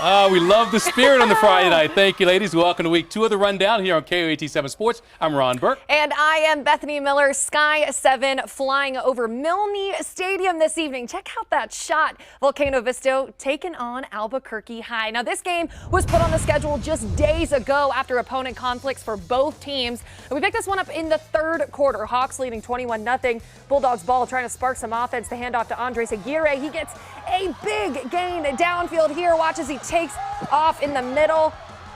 We love the spirit on the Friday night. Thank you, ladies. Welcome to week 2 of the Rundown here on KOAT7 Sports. I'm Ron Burke. And I am Bethany Miller. Sky 7 flying over Milne Stadium this evening. Check out that shot. Volcano Vista taking on Albuquerque High. Now, this game was put on the schedule just days ago after opponent conflicts for both teams. And we picked this one up in the third quarter. Hawks leading 21-0. Bulldogs ball trying to spark some offense. The handoff to Andres Aguirre. He gets a big gain downfield here. Watch as he takes off in the middle.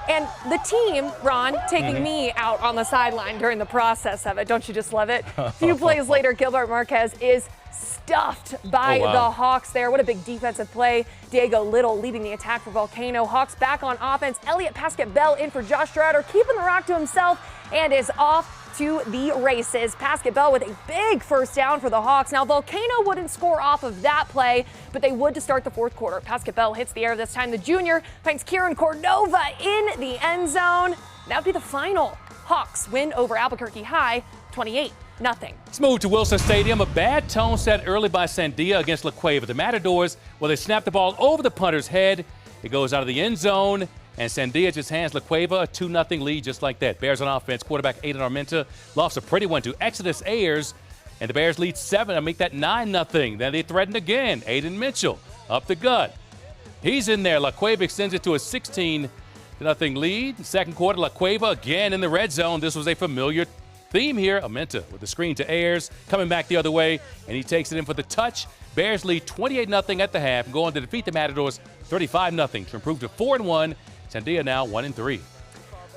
And the team, Ron, taking me out on the sideline during the process of it. Don't you just love it? A few plays later, Gilbert Marquez is stuffed by the Hawks there. What a big defensive play. Diego Little leading the attack for Volcano. Hawks back on offense. Elliot Pasquet-Bell in for Josh Strouder, keeping the rock to himself and is off to the races. Pasquet-Bell with a big first down for the Hawks. Now, Volcano wouldn't score off of that play, but they would to start the fourth quarter. Pasquet-Bell hits the air this time. The junior finds Kieran Cordova in the end zone. That would be the final. Hawks win over Albuquerque High, 28-0. Let's move to Wilson Stadium. A bad tone set early by Sandia against La Cueva. The Matadors, well, they snap the ball over the punter's head. It goes out of the end zone. And Sandia just hands La Cueva a 2-0 lead just like that. Bears on offense. Quarterback Aiden Armenta lost a pretty one to Exodus Ayers. And the Bears lead 7 and make that 9-0. Then they threaten again. Aiden Mitchell up the gut. He's in there. La Cueva extends it to a 16-0 lead. Second quarter, La Cueva again in the red zone. This was a familiar theme here. Armenta with the screen to Ayers. Coming back the other way. And he takes it in for the touch. Bears lead 28-0 at the half. Going to defeat the Matadors 35-0 to improve to 4-1. Sandia now 1-3.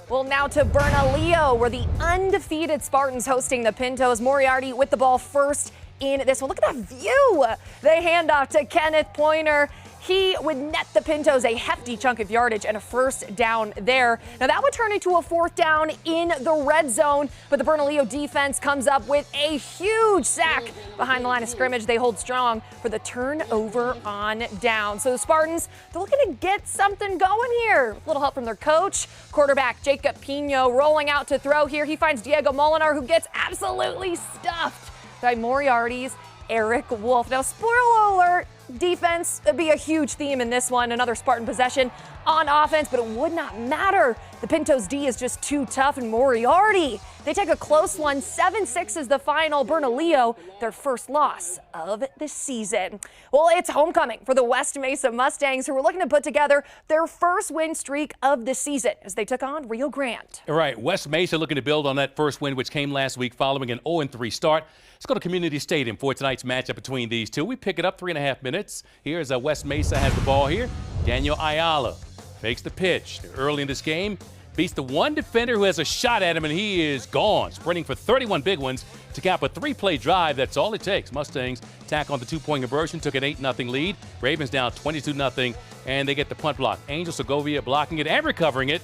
Well, now to Bernalillo, where the undefeated Spartans hosting the Pintos. Moriarty with the ball first in this one. Look at that view. The handoff to Kenneth Pointer. He would net the Pintos a hefty chunk of yardage and a first down there. Now that would turn into a fourth down in the red zone, but the Bernalillo defense comes up with a huge sack behind the line of scrimmage. They hold strong for the turnover on down. So the Spartans, they're looking to get something going here. A little help from their coach. Quarterback Jacob Pino rolling out to throw here. He finds Diego Molinar, who gets absolutely stuffed by Moriarty's Eric Wolf. Now, spoiler alert, defense would be a huge theme in this one. Another Spartan possession on offense, but it would not matter. The Pintos D is just too tough, and Moriarty, they take a close one. 7-6 is the final. Bernalillo, their first loss of the season. Well, it's homecoming for the West Mesa Mustangs, who are looking to put together their first win streak of the season as they took on Rio Grande. All right, West Mesa looking to build on that first win, which came last week following an 0-3 start. Let's go to Community Stadium for tonight's matchup between these two. We pick it up 3.5 minutes. Here's West Mesa has the ball here. Daniel Ayala fakes the pitch. Early in this game, beats the one defender who has a shot at him, and he is gone. Sprinting for 31 big ones to cap a 3-play drive. That's all it takes. Mustangs tack on the 2-point conversion, took an 8-0 lead. Ravens down 22-0, and they get the punt block. Angel Segovia blocking it and recovering it.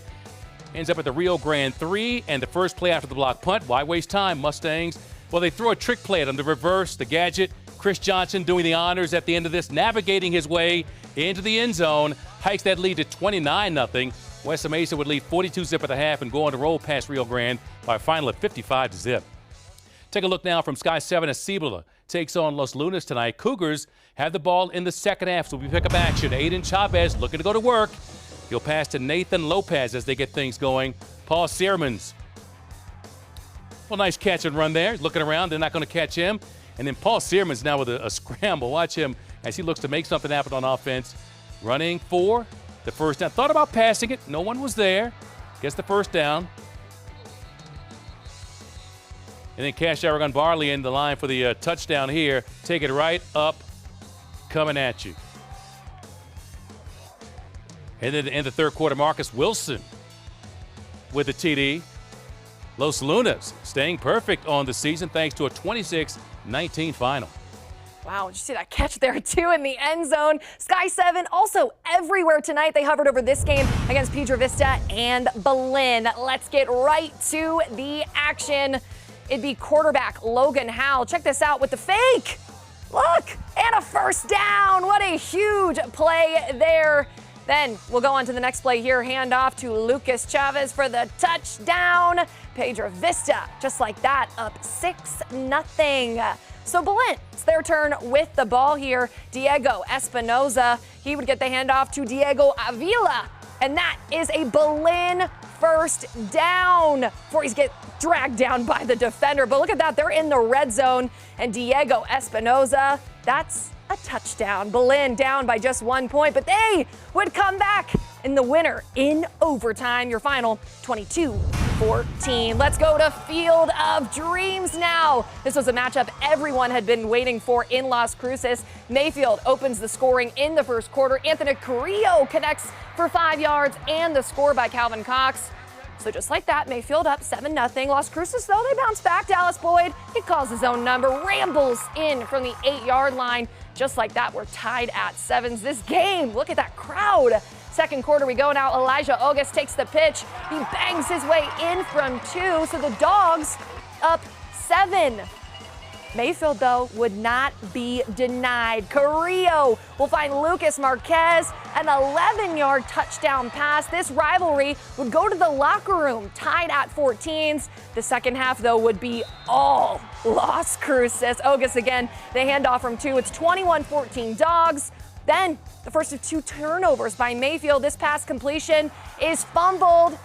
Ends up at the Rio Grande 3, and the first play after the block punt. Why waste time? Mustangs, well, they throw a trick play at him, the reverse, the gadget. Chris Johnson doing the honors at the end of this, navigating his way into the end zone, hikes that lead to 29-0. West Mesa would lead 42-0 at the half and go on to roll past Rio Grande by a final of 55-0. Take a look now from Sky 7 as Cibola takes on Los Lunas tonight. Cougars have the ball in the second half, so we pick up action. Aiden Chavez looking to go to work. He'll pass to Nathan Lopez as they get things going. Paul Searmans. Well, nice catch and run there. Looking around, they're not going to catch him. And then Paul Searmans now with a scramble. Watch him as he looks to make something happen on offense. Running for the first down. Thought about passing it. No one was there. Gets the first down. And then Cash Aragon Barley in the line for the touchdown here. Take it right up, coming at you. And then in the third quarter, Marcus Wilson with the TD. Los Lunas staying perfect on the season thanks to a 26-19 final. Wow, did you see that catch there too in the end zone? Sky 7 also everywhere tonight. They hovered over this game against Pedro Vista and Belen. Let's get right to the action. It'd be quarterback Logan Howell. Check this out with the fake. Look, and a first down. What a huge play there. Then we'll go on to the next play here. Handoff to Lucas Chavez for the touchdown. Pedro Vista, just like that, up 6-0. So Belen their turn with the ball here. Diego Espinoza, he would get the handoff to Diego Avila. And that is a Belen first down before he's get dragged down by the defender. But look at that, they're in the red zone. And Diego Espinoza, that's a touchdown. Belen down by just 1 point, but they would come back in the winner in overtime. Your final 22-14. Let's go to Field of Dreams now. This was a matchup everyone had been waiting for in Las Cruces. Mayfield opens the scoring in the first quarter. Anthony Carrillo connects for 5 yards and the score by Calvin Cox. So just like that, Mayfield up 7-0. Las Cruces, though, they bounce back. Dallas Boyd, he calls his own number, rambles in from the 8-yard line. Just like that, we're tied at 7s. This game, look at that crowd. Second quarter we go now. Elijah Ogus takes the pitch. He bangs his way in from 2, so the Dogs up 7. Mayfield, though, would not be denied. Carrillo will find Lucas Marquez, an 11-yard touchdown pass. This rivalry would go to the locker room, tied at 14s. The second half, though, would be all Las Cruces. Ogus again, they hand off from 2. It's 21-14 Dogs. Then the first of 2 turnovers by Mayfield. This pass completion is fumbled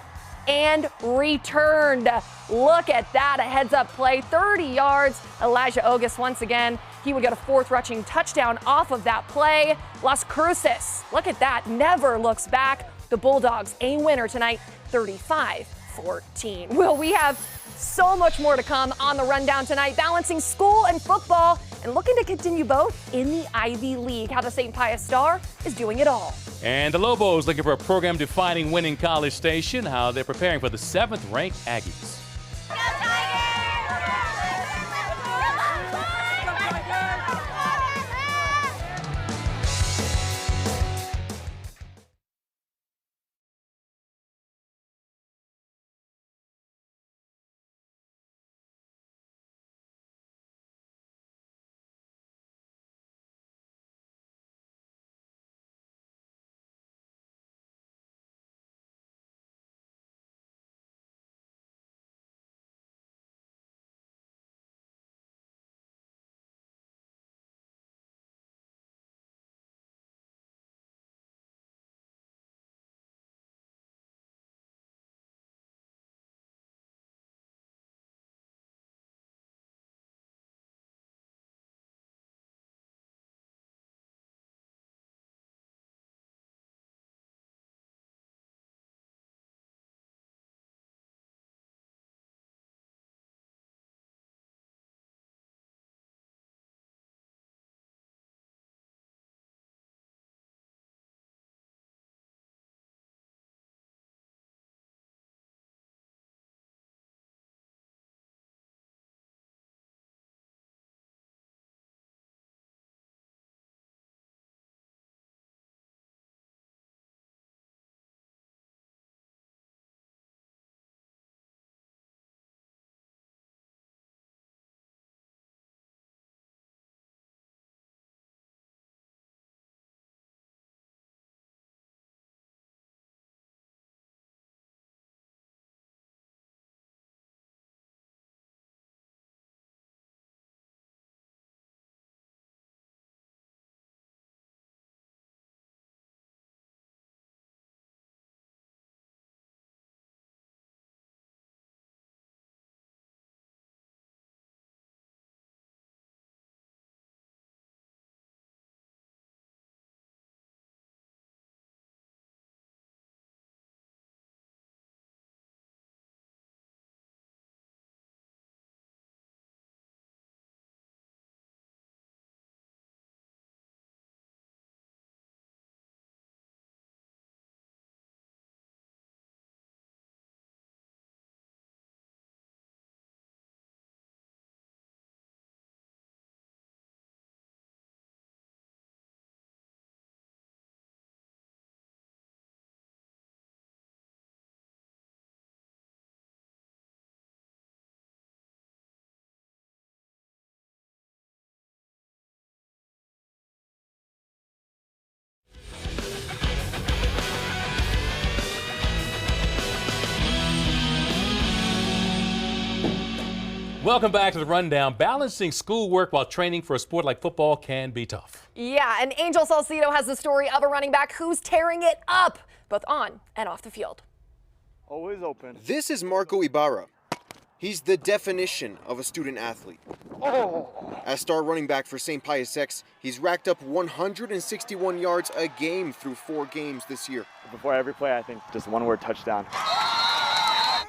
and returned. Look at that, a heads-up play, 30 yards. Elijah Ogus, once again, he would get a 4th rushing touchdown off of that play. Las Cruces, look at that, never looks back. The Bulldogs, a winner tonight, 35-14. Well, we have so much more to come on the rundown tonight, balancing school and football and looking to continue both in the Ivy League. How the St. Pius Star is doing it all. And the Lobos looking for a program-defining win in College Station, how they're preparing for the 7th-ranked Aggies. Welcome back to the Rundown. Balancing schoolwork while training for a sport like football can be tough. Yeah, and Angel Salcido has the story of a running back who's tearing it up, both on and off the field. Always open. This is Marco Ibarra. He's the definition of a student athlete. As star running back for St. Pius X, he's racked up 161 yards a game through 4 games this year. Before every play, I think just one word: touchdown. Hi,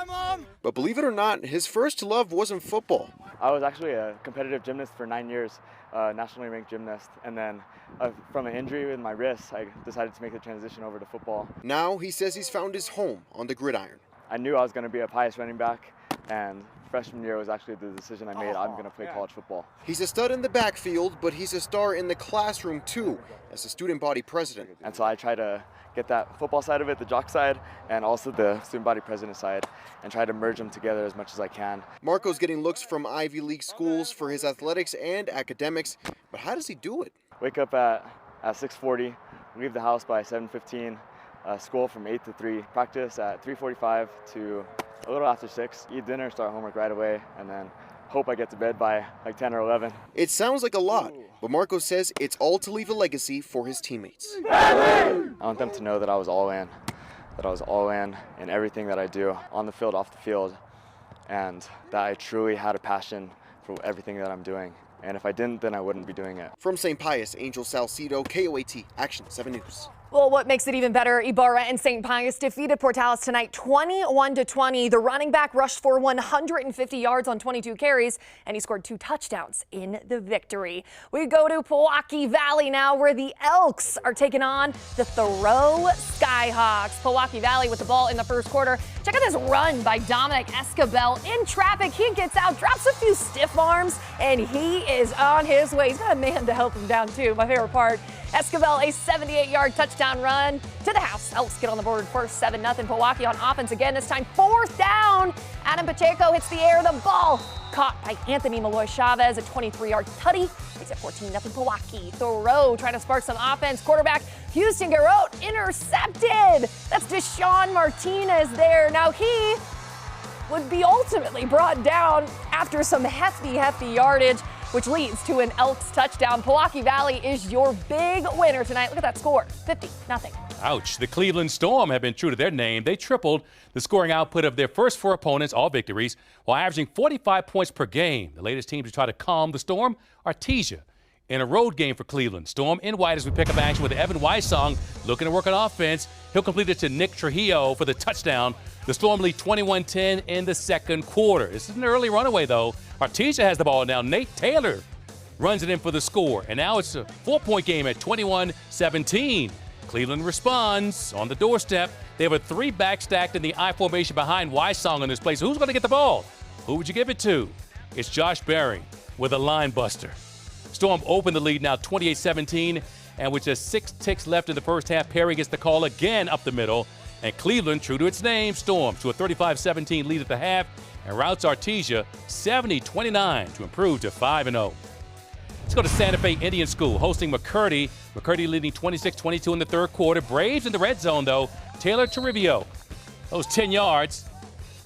Mom! But believe it or not, his first love wasn't football. I was actually a competitive gymnast for 9 years, nationally ranked gymnast, and then from an injury in my wrist, I decided to make the transition over to football. Now he says he's found his home on the gridiron. I knew I was going to be a Pius running back, and freshman year was actually the decision I made. I'm going to play college football. He's a stud in the backfield, but he's a star in the classroom too, as a student body president. And so I try to get that football side of it, the jock side, and also the student body president side, and try to merge them together as much as I can. Marco's getting looks from Ivy League schools for his athletics and academics, but how does he do it? Wake up at 6:40, leave the house by 7:15, school from 8 to 3, practice at 3:45 to a little after 6, eat dinner, start homework right away, and then hope I get to bed by like 10 or 11. It sounds like a lot, but Marco says it's all to leave a legacy for his teammates. I want them to know that I was all in everything that I do, on the field, off the field, and that I truly had a passion for everything that I'm doing. And if I didn't, then I wouldn't be doing it. From St. Pius, Angel Salcido, KOAT, Action 7 News. Well, what makes it even better, Ibarra and St. Pius defeated Portales tonight 21-20. The running back rushed for 150 yards on 22 carries, and he scored 2 touchdowns in the victory. We go to Pewaukee Valley now, where the Elks are taking on the Thoreau Skyhawks. Pewaukee Valley with the ball in the first quarter. Check out this run by Dominic Escabel. In traffic, he gets out, drops a few stiff arms, and he is on his way. He's got a man to help him down, too. My favorite part. Escabel, a 78-yard touchdown run to the house. Elks get on the board first, 7-0. Pewaukee on offense again, this time 4th down. Adam Pacheco hits the air, the ball caught by Anthony Malloy Chavez, a 23-yard tutty. Makes it 14-0 Pewaukee. Thoreau trying to spark some offense. Quarterback Houston Garrote intercepted. That's Deshaun Martinez there. Now he would be ultimately brought down after some hefty yardage, which leads to an Elks touchdown. Pewaukee Valley is your big winner tonight. Look at that score, 50-0. Ouch. The Cleveland Storm have been true to their name. They tripled the scoring output of their first 4 opponents, all victories, while averaging 45 points per game. The latest team to try to calm the Storm, Artesia, in a road game for Cleveland. Storm in white as we pick up action with Evan Weissong looking to work on offense. He'll complete it to Nick Trujillo for the touchdown. The Storm lead 21-10 in the second quarter. This is an early runaway, though. Artesia has the ball now. Nate Taylor runs it in for the score. And now it's a 4-point game at 21-17. Cleveland responds on the doorstep. They have a 3-back stacked in the I formation behind Weissong in this play. So who's going to get the ball? Who would you give it to? It's Josh Berry with a line buster. Storm opened the lead now 28-17. And with just 6 ticks left in the first half, Perry gets the call again up the middle. And Cleveland, true to its name, storms to a 35-17 lead at the half and routs Artesia 70-29 to improve to 5-0. Let's go to Santa Fe Indian School, hosting McCurdy. McCurdy leading 26-22 in the third quarter. Braves in the red zone, though. Taylor Toribio, those 10 yards,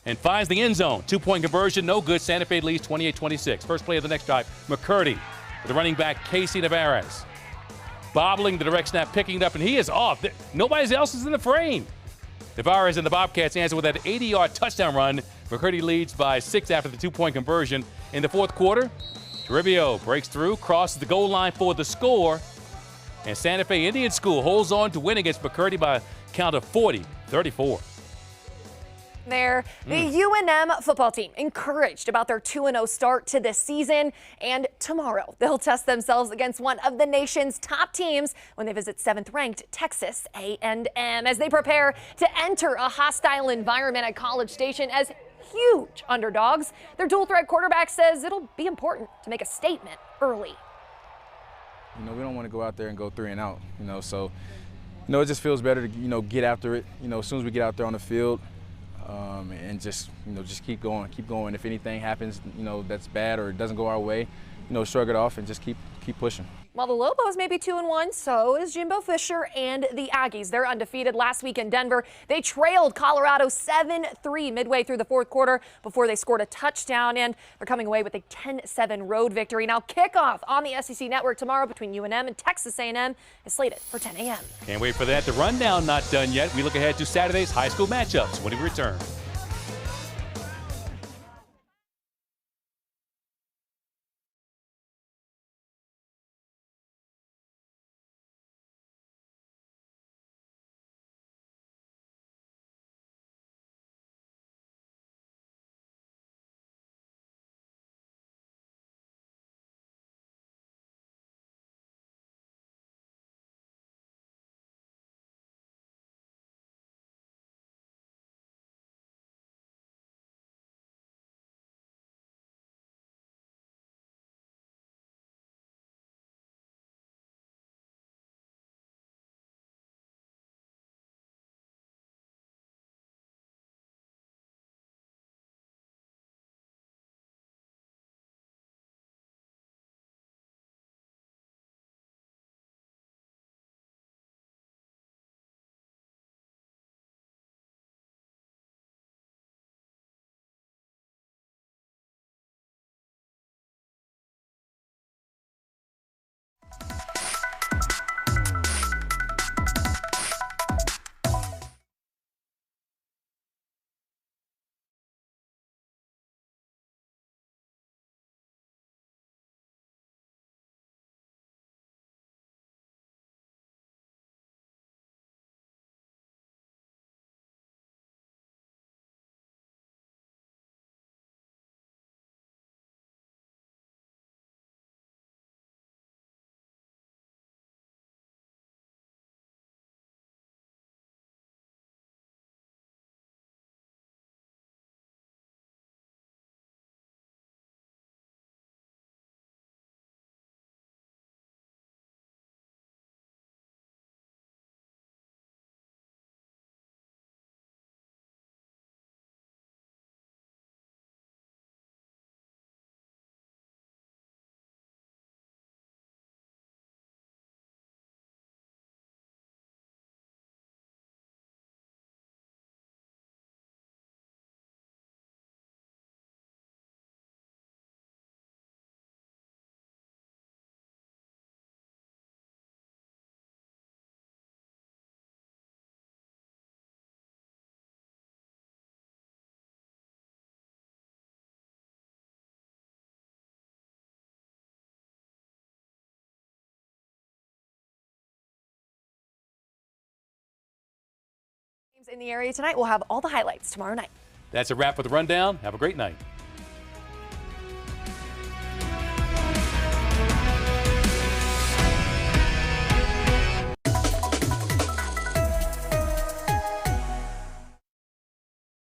and finds the end zone. 2-point conversion, no good. Santa Fe leads 28-26. First play of the next drive, McCurdy with the running back Casey Navarez. Bobbling the direct snap, picking it up, and he is off. Nobody else is in the frame. Navarez and the Bobcats answer with that 80-yard touchdown run. McCurdy leads by 6 after the 2-point conversion. In the fourth quarter, Toribio breaks through, crosses the goal line for the score, and Santa Fe Indian School holds on to win against McCurdy by a count of 40-34. There, the UNM football team encouraged about their 2-0 start to this season, and tomorrow they'll test themselves against one of the nation's top teams when they visit 7th-ranked Texas A&M as they prepare to enter a hostile environment at College Station as huge underdogs. Their dual-threat quarterback says it'll be important to make a statement early. We don't want to go out there and go 3 and out, so, it just feels better to, get after it, as soon as we get out there on the field. And just keep going. If anything happens, that's bad or it doesn't go our way, shrug it off and just keep pushing. While the Lobos may be 2-1, so is Jimbo Fisher and the Aggies. They're undefeated. Last week in Denver, they trailed Colorado 7-3 midway through the fourth quarter before they scored a touchdown, and they're coming away with a 10-7 road victory. Now kickoff on the SEC Network tomorrow between UNM and Texas A&M is slated for 10 a.m. Can't wait for that. The rundown not done yet. We look ahead to Saturday's high school matchups when we return. In the area tonight, we'll have all the highlights tomorrow night. That's a wrap for the rundown. Have a great night.